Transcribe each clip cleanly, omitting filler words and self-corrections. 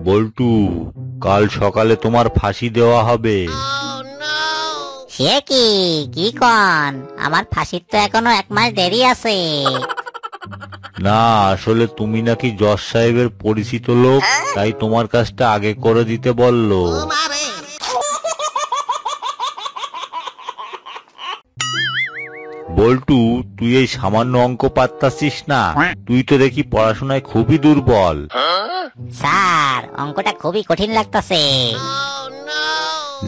বল্টু, কাল সকালে তোমার ফাঁসি দেওয়া হবে। সে কি কি কন? আমার ফাঁসির তো এখনো 1 মাস দেরি আছে। না, আসলে তুমি নাকি জজ সাহেবের পরিচিত লোক, তাই তোমার কাজটা আগে করে দিতে বললো। বল্টু, তুই এই সামান্য অঙ্ক পারতাছিস না? তুই তো দেখি পড়াশোনায় খুবই দুর্বল। স্যার, অঙ্কটা খুবই কঠিন লাগতাছে।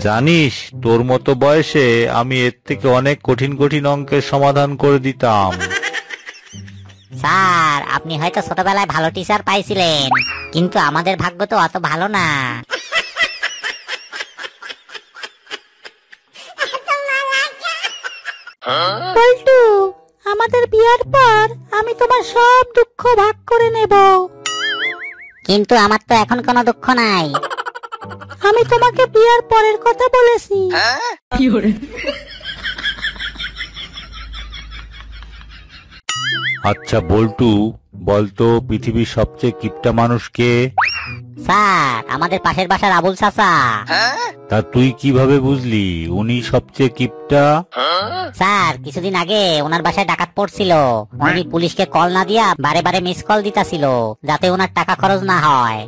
জানিস, তোর মতো বয়সে আমি এর থেকে অনেক কঠিন কঠিন অঙ্কের সমাধান করে দিতাম। স্যার, আপনি হয়তো ছোটবেলায় ভালো টিচার পাইছিলেন, কিন্তু আমাদের ভাগ্য তো অত ভালো না। বল্টু, আমাদের বিয়ার পর আমি তোমার সব দুঃখ ভাগ করে নেব। কিন্তু আমার তো এখন কোনো দুঃখ নাই। আমি তোমাকে বিয়ার পরের কথা বলেছি। আচ্ছা বল্টু, বলতো পৃথিবীর সবচেয়ে কিপটা মানুষ কে? স্যার, আমাদের পাশের বাসার আবুল চাচা। তা তুই কিভাবে বুঝলি উনি সবচেয়ে কিপটা? স্যার, কিছুদিন আগে ওনার বাসায় ডাকাত পড়ছিল। উনি পুলিশকে কল না দিয়া বারে বারে মিস কল দিতাছিল, যাতে ওনার টাকা খরচ না হয়।